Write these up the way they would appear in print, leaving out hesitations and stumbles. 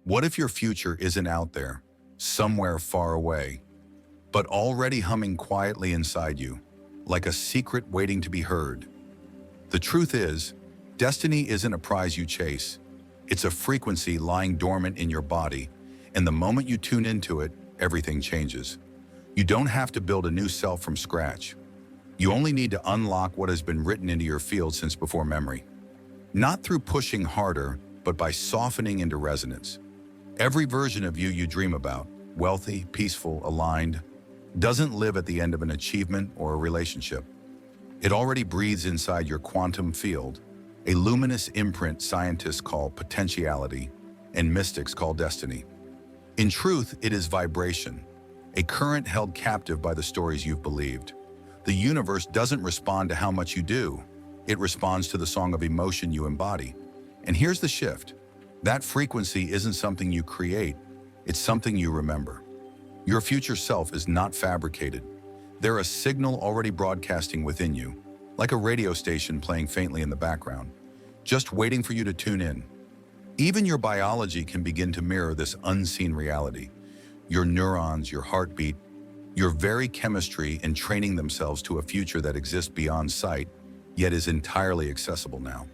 What if your future isn't out there, somewhere far away, but already humming quietly inside you, like a secret waiting to be heard? The truth is, destiny isn't a prize you chase. It's a frequency lying dormant in your body, and the moment you tune into it, everything changes. You don't have to build a new self from scratch. You only need to unlock what has been written into your field since before memory. Not through pushing harder, but by softening into resonance. Every version of you you dream about, wealthy, peaceful, aligned, doesn't live at the end of an achievement or a relationship. It already breathes inside your quantum field, a luminous imprint scientists call potentiality and mystics call destiny. In truth, it is vibration, a current held captive by the stories you've believed. The universe doesn't respond to how much you do. It responds to the song of emotion you embody. And here's the shift. That frequency isn't something you create, it's something you remember. Your future self is not fabricated. They're a signal already broadcasting within you, like a radio station playing faintly in the background, just waiting for you to tune in. Even your biology can begin to mirror this unseen reality. Your neurons, your heartbeat, your very chemistry and training themselves to a future that exists beyond sight, yet is entirely accessible now.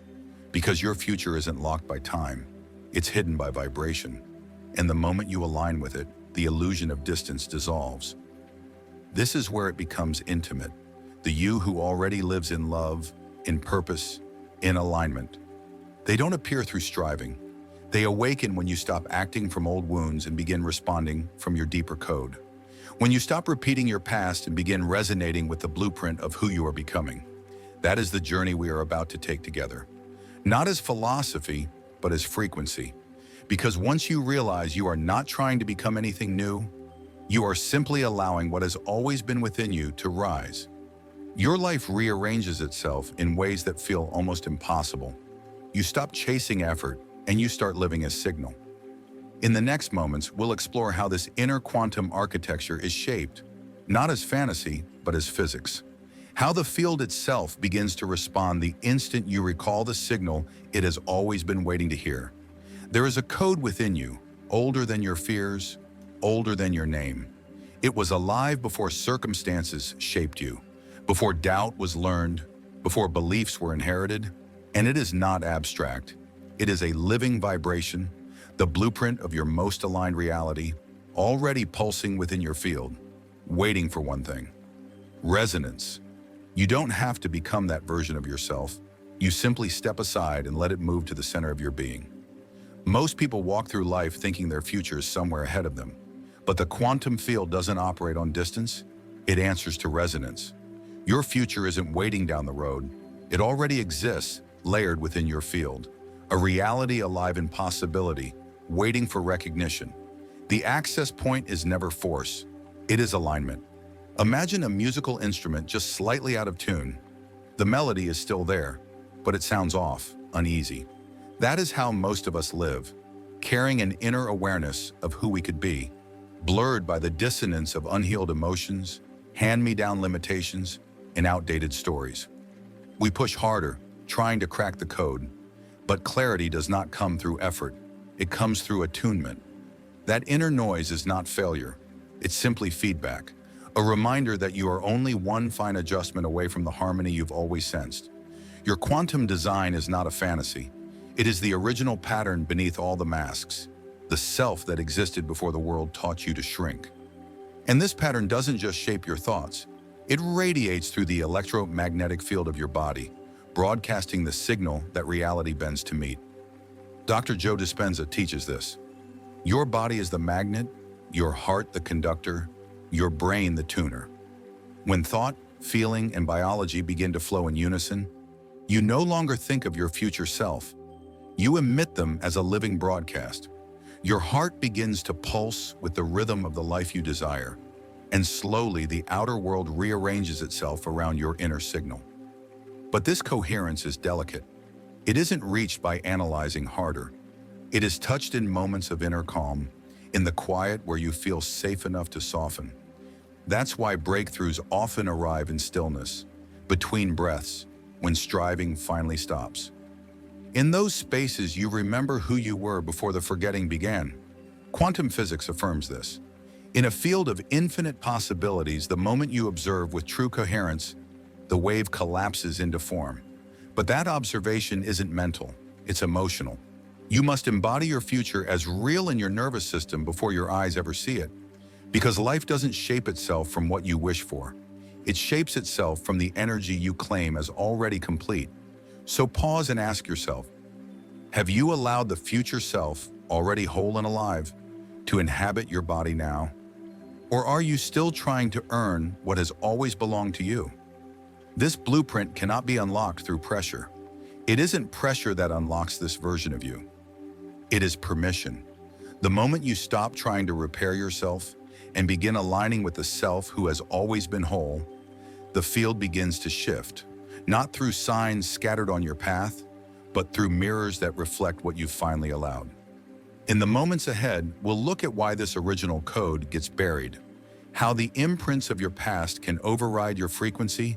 Because your future isn't locked by time, it's hidden by vibration. And the moment you align with it, the illusion of distance dissolves. This is where it becomes intimate. The you who already lives in love, in purpose, in alignment. They don't appear through striving. They awaken when you stop acting from old wounds and begin responding from your deeper code. When you stop repeating your past and begin resonating with the blueprint of who you are becoming. That is the journey we are about to take together. Not as philosophy, but as frequency. Because once you realize you are not trying to become anything new, you are simply allowing what has always been within you to rise. Your life rearranges itself in ways that feel almost impossible. You stop chasing effort and you start living as signal. In the next moments, we'll explore how this inner quantum architecture is shaped, not as fantasy, but as physics. How the field itself begins to respond the instant you recall the signal it has always been waiting to hear. There is a code within you, older than your fears, older than your name. It was alive before circumstances shaped you, before doubt was learned, before beliefs were inherited. And it is not abstract. It is a living vibration, the blueprint of your most aligned reality, already pulsing within your field, waiting for one thing: resonance. You don't have to become that version of yourself. You simply step aside and let it move to the center of your being. Most people walk through life thinking their future is somewhere ahead of them. But the quantum field doesn't operate on distance. It answers to resonance. Your future isn't waiting down the road. It already exists, layered within your field. A reality alive in possibility, waiting for recognition. The access point is never force. It is alignment. Imagine a musical instrument just slightly out of tune. The melody is still there, but it sounds off, uneasy. That is how most of us live, carrying an inner awareness of who we could be, blurred by the dissonance of unhealed emotions, hand-me-down limitations, and outdated stories. We push harder, trying to crack the code, but clarity does not come through effort. It comes through attunement. That inner noise is not failure. It's simply feedback, a reminder that you are only one fine adjustment away from the harmony you've always sensed. Your quantum design is not a fantasy. It is the original pattern beneath all the masks, the self that existed before the world taught you to shrink. And this pattern doesn't just shape your thoughts. It radiates through the electromagnetic field of your body, broadcasting the signal that reality bends to meet. Dr. Joe Dispenza teaches this. Your body is the magnet, your heart the conductor, your brain the tuner. When thought, feeling, and biology begin to flow in unison, you no longer think of your future self. You emit them as a living broadcast. Your heart begins to pulse with the rhythm of the life you desire, and slowly the outer world rearranges itself around your inner signal. But this coherence is delicate. It isn't reached by analyzing harder. It is touched in moments of inner calm, in the quiet where you feel safe enough to soften. That's why breakthroughs often arrive in stillness, between breaths, when striving finally stops. In those spaces, you remember who you were before the forgetting began. Quantum physics affirms this. In a field of infinite possibilities, the moment you observe with true coherence, the wave collapses into form. But that observation isn't mental, it's emotional. You must embody your future as real in your nervous system before your eyes ever see it. Because life doesn't shape itself from what you wish for. It shapes itself from the energy you claim as already complete. So pause and ask yourself, have you allowed the future self, already whole and alive, to inhabit your body now? Or are you still trying to earn what has always belonged to you? This blueprint cannot be unlocked through pressure. It isn't pressure that unlocks this version of you. It is permission. The moment you stop trying to repair yourself and begin aligning with the self who has always been whole, the field begins to shift, not through signs scattered on your path, but through mirrors that reflect what you've finally allowed. In the moments ahead, we'll look at why this original code gets buried, how the imprints of your past can override your frequency,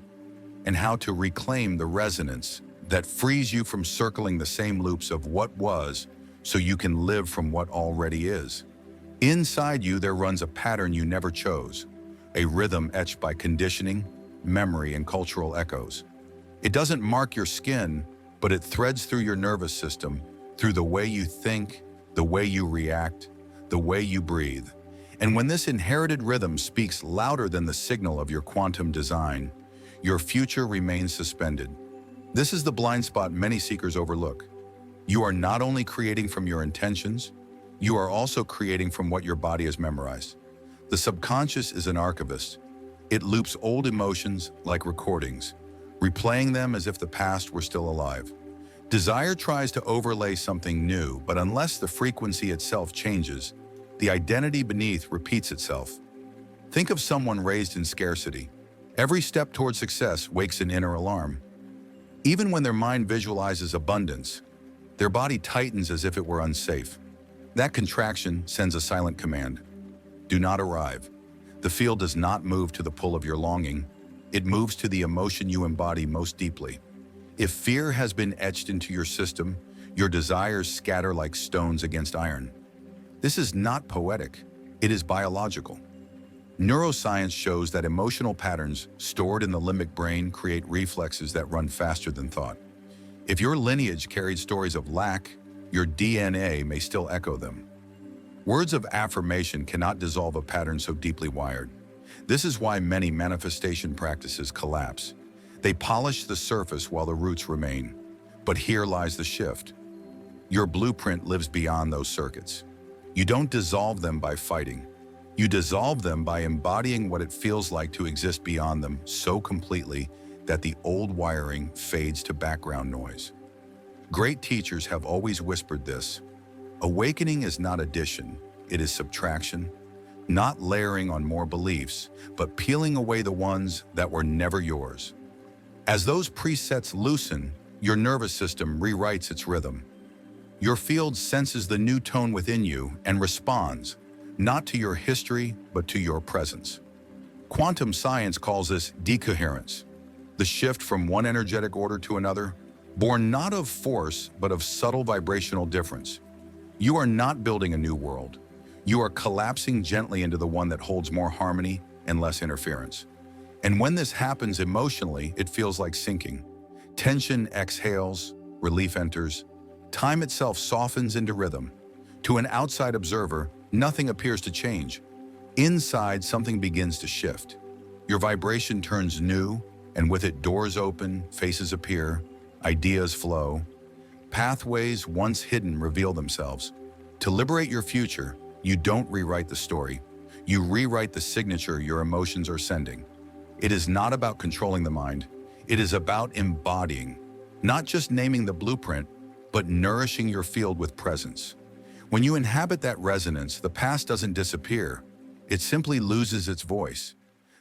and how to reclaim the resonance that frees you from circling the same loops of what was so you can live from what already is. Inside you, there runs a pattern you never chose, a rhythm etched by conditioning, memory, and cultural echoes. It doesn't mark your skin, but it threads through your nervous system, through the way you think, the way you react, the way you breathe. And when this inherited rhythm speaks louder than the signal of your quantum design, your future remains suspended. This is the blind spot many seekers overlook. You are not only creating from your intentions, you are also creating from what your body has memorized. The subconscious is an archivist. It loops old emotions like recordings, replaying them as if the past were still alive. Desire tries to overlay something new, but unless the frequency itself changes, the identity beneath repeats itself. Think of someone raised in scarcity. Every step toward success wakes an inner alarm. Even when their mind visualizes abundance, their body tightens as if it were unsafe. That contraction sends a silent command. Do not arrive. The field does not move to the pull of your longing. It moves to the emotion you embody most deeply. If fear has been etched into your system, your desires scatter like stones against iron. This is not poetic, it is biological. Neuroscience shows that emotional patterns stored in the limbic brain create reflexes that run faster than thought. If your lineage carried stories of lack, your DNA may still echo them. Words of affirmation cannot dissolve a pattern so deeply wired. This is why many manifestation practices collapse. They polish the surface while the roots remain. But here lies the shift. Your blueprint lives beyond those circuits. You don't dissolve them by fighting. You dissolve them by embodying what it feels like to exist beyond them so completely that the old wiring fades to background noise. Great teachers have always whispered this. Awakening is not addition, it is subtraction. Not layering on more beliefs, but peeling away the ones that were never yours. As those presets loosen, your nervous system rewrites its rhythm. Your field senses the new tone within you and responds, not to your history, but to your presence. Quantum science calls this decoherence, the shift from one energetic order to another, born not of force, but of subtle vibrational difference. You are not building a new world. You are collapsing gently into the one that holds more harmony and less interference. And when this happens emotionally, it feels like sinking. Tension exhales, relief enters. Time itself softens into rhythm. To an outside observer, nothing appears to change. Inside, something begins to shift. Your vibration turns new, and with it doors open, faces appear, ideas flow. Pathways once hidden reveal themselves. To liberate your future, you don't rewrite the story. You rewrite the signature your emotions are sending. It is not about controlling the mind. It is about embodying, not just naming the blueprint, but nourishing your field with presence. When you inhabit that resonance, the past doesn't disappear. It simply loses its voice.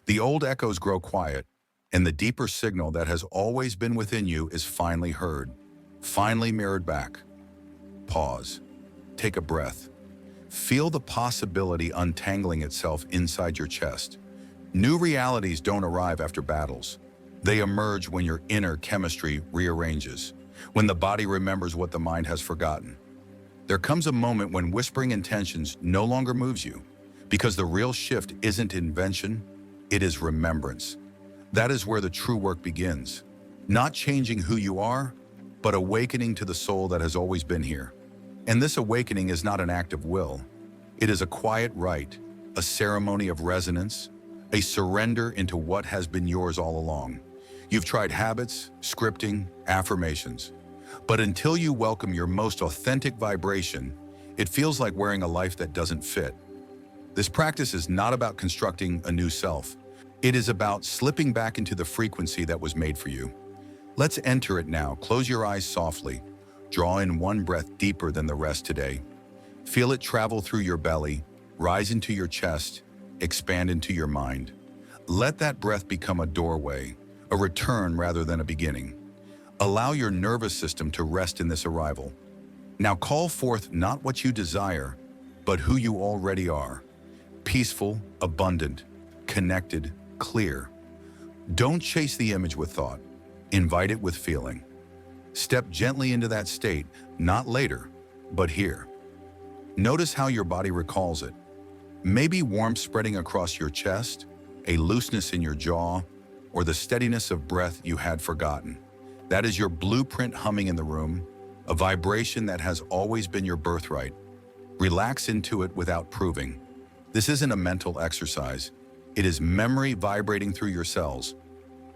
The old echoes grow quiet, and the deeper signal that has always been within you is finally heard, finally mirrored back. Pause. Take a breath. Feel the possibility untangling itself inside your chest. New realities don't arrive after battles. They emerge when your inner chemistry rearranges, when the body remembers what the mind has forgotten. There comes a moment when whispering intentions no longer moves you, because the real shift isn't invention, it is remembrance. That is where the true work begins. Not changing who you are, but awakening to the soul that has always been here. And this awakening is not an act of will. It is a quiet rite, a ceremony of resonance, a surrender into what has been yours all along. You've tried habits, scripting, affirmations. But until you welcome your most authentic vibration, it feels like wearing a life that doesn't fit. This practice is not about constructing a new self. It is about slipping back into the frequency that was made for you. Let's enter it now. Close your eyes softly. Draw in one breath deeper than the rest today. Feel it travel through your belly, rise into your chest, expand into your mind. Let that breath become a doorway, a return rather than a beginning. Allow your nervous system to rest in this arrival. Now call forth not what you desire, but who you already are. Peaceful, abundant, connected, clear. Don't chase the image with thought. Invite it with feeling. Step gently into that state, not later, but here. Notice how your body recalls it. Maybe warmth spreading across your chest, a looseness in your jaw, or the steadiness of breath you had forgotten. That is your blueprint humming in the room, a vibration that has always been your birthright. Relax into it without proving. This isn't a mental exercise. It is memory vibrating through your cells.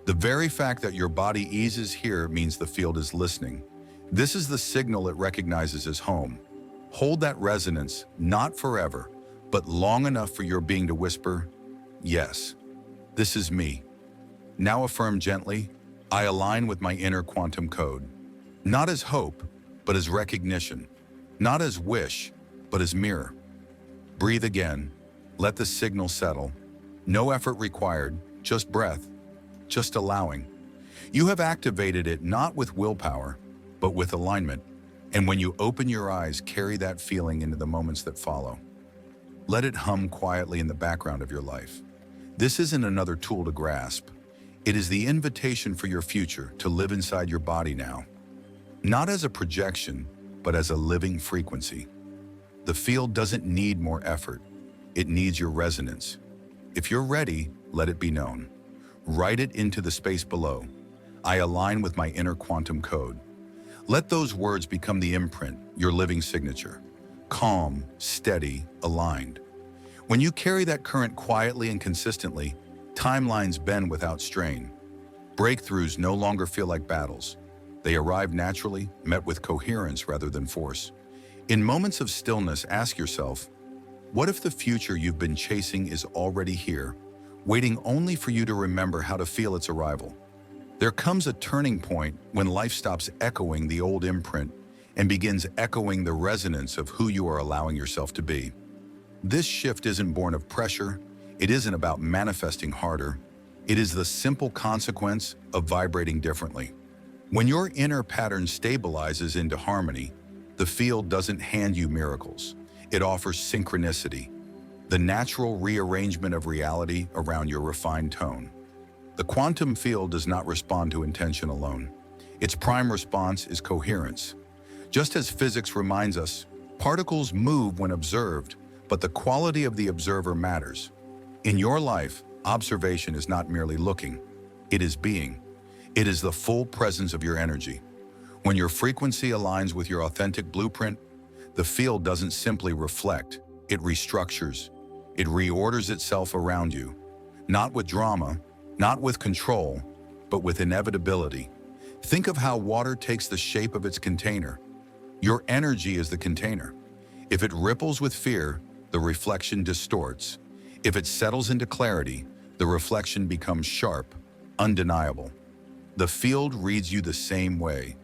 The very fact that your body eases here means the field is listening. This is the signal it recognizes as home. Hold that resonance, not forever, but long enough for your being to whisper, yes, this is me. Now affirm gently, I align with my inner quantum code. Not as hope, but as recognition. Not as wish, but as mirror. Breathe again. Let the signal settle. No effort required, just breath, just allowing. You have activated it not with willpower, but with alignment. And when you open your eyes, carry that feeling into the moments that follow. Let it hum quietly in the background of your life. This isn't another tool to grasp. It is the invitation for your future to live inside your body now. Not as a projection, but as a living frequency. The field doesn't need more effort. It needs your resonance. If you're ready, let it be known. Write it into the space below. I align with my inner quantum code. Let those words become the imprint, your living signature. Calm, steady, aligned. When you carry that current quietly and consistently, timelines bend without strain. Breakthroughs no longer feel like battles. They arrive naturally, met with coherence rather than force. In moments of stillness, ask yourself, what if the future you've been chasing is already here, waiting only for you to remember how to feel its arrival? There comes a turning point when life stops echoing the old imprint and begins echoing the resonance of who you are allowing yourself to be. This shift isn't born of pressure. It isn't about manifesting harder. It is the simple consequence of vibrating differently. When your inner pattern stabilizes into harmony, the field doesn't hand you miracles. It offers synchronicity, the natural rearrangement of reality around your refined tone. The quantum field does not respond to intention alone. Its prime response is coherence. Just as physics reminds us, particles move when observed, but the quality of the observer matters. In your life, observation is not merely looking, it is being. It is the full presence of your energy. When your frequency aligns with your authentic blueprint, the field doesn't simply reflect, it restructures. It reorders itself around you, not with drama, not with control, but with inevitability. Think of how water takes the shape of its container. Your energy is the container. If it ripples with fear, the reflection distorts. If it settles into clarity, the reflection becomes sharp, undeniable. The field reads you the same way,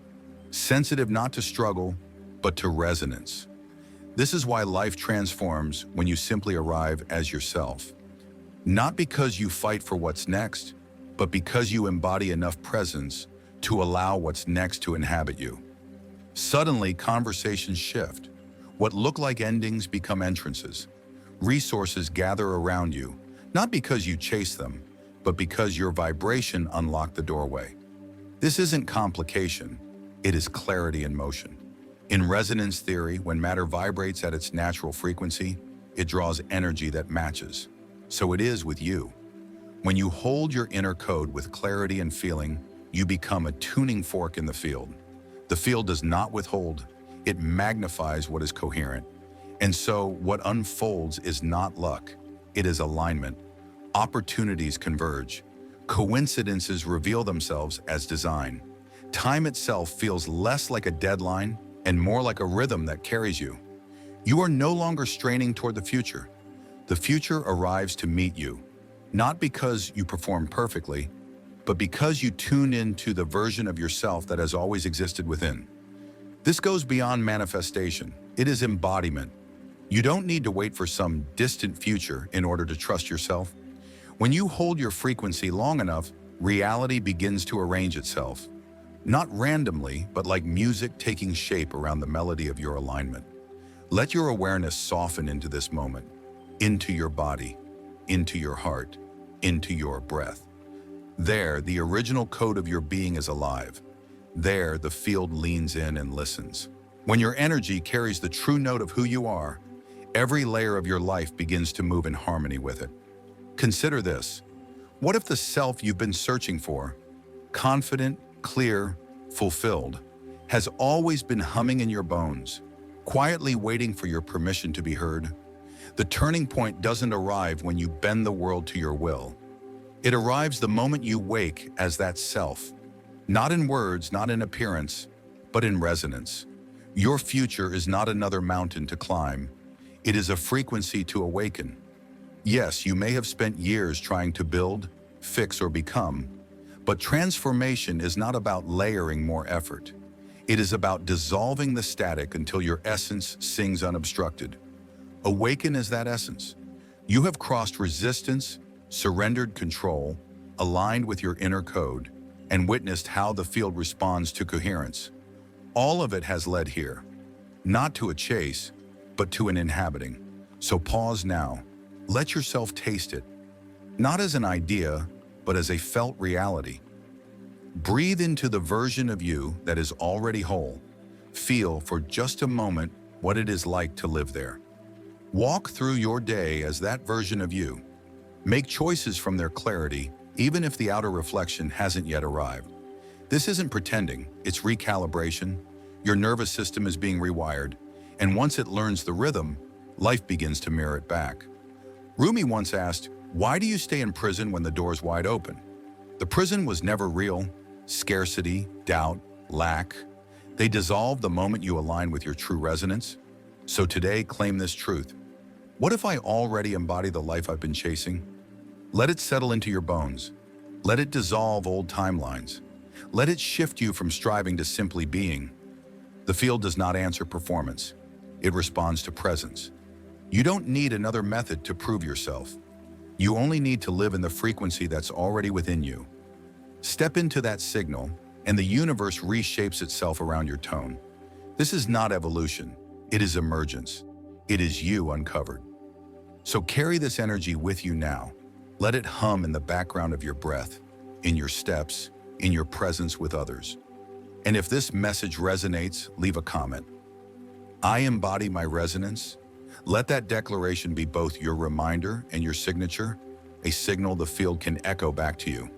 sensitive not to struggle, but to resonance. This is why life transforms when you simply arrive as yourself. Not because you fight for what's next, but because you embody enough presence to allow what's next to inhabit you. Suddenly, conversations shift. What look like endings become entrances. Resources gather around you, not because you chase them, but because your vibration unlocked the doorway. This isn't complication, it is clarity in motion. In resonance theory, when matter vibrates at its natural frequency, it draws energy that matches. So it is with you. When you hold your inner code with clarity and feeling, you become a tuning fork in the field. The field does not withhold, it magnifies what is coherent. And so what unfolds is not luck, it is alignment. Opportunities converge. Coincidences reveal themselves as design. Time itself feels less like a deadline and more like a rhythm that carries you. You are no longer straining toward the future. The future arrives to meet you, not because you perform perfectly, but because you tune into the version of yourself that has always existed within. This goes beyond manifestation. It is embodiment. You don't need to wait for some distant future in order to trust yourself. When you hold your frequency long enough, reality begins to arrange itself. Not randomly, but like music taking shape around the melody of your alignment. Let your awareness soften into this moment, into your body, into your heart, into your breath. There, the original code of your being is alive. There, the field leans in and listens. When your energy carries the true note of who you are, every layer of your life begins to move in harmony with it. Consider this. What if the self you've been searching for, confident, clear, fulfilled, has always been humming in your bones, quietly waiting for your permission to be heard? The turning point doesn't arrive when you bend the world to your will. It arrives the moment you wake as that self, not in words, not in appearance, but in resonance. Your future is not another mountain to climb. It is a frequency to awaken. Yes, you may have spent years trying to build, fix, or become, but transformation is not about layering more effort. It is about dissolving the static until your essence sings unobstructed. Awaken is that essence. You have crossed resistance, surrendered control, aligned with your inner code, and witnessed how the field responds to coherence. All of it has led here, not to a chase, but to an inhabiting. So pause now. Let yourself taste it, not as an idea, but as a felt reality. Breathe into the version of you that is already whole. Feel for just a moment what it is like to live there. Walk through your day as that version of you. Make choices from their clarity, even if the outer reflection hasn't yet arrived. This isn't pretending, it's recalibration. Your nervous system is being rewired, and once it learns the rhythm, life begins to mirror it back. Rumi once asked, "Why do you stay in prison when the door's wide open?" The prison was never real. Scarcity, doubt, lack. They dissolve the moment you align with your true resonance. So today, claim this truth. What if I already embody the life I've been chasing? Let it settle into your bones. Let it dissolve old timelines. Let it shift you from striving to simply being. The field does not answer performance. It responds to presence. You don't need another method to prove yourself. You only need to live in the frequency that's already within you. Step into that signal, and the universe reshapes itself around your tone. This is not evolution. It is emergence. It is you uncovered. So carry this energy with you now. Let it hum in the background of your breath, in your steps, in your presence with others. And if this message resonates, leave a comment. I embody my resonance. Let that declaration be both your reminder and your signature, a signal the field can echo back to you.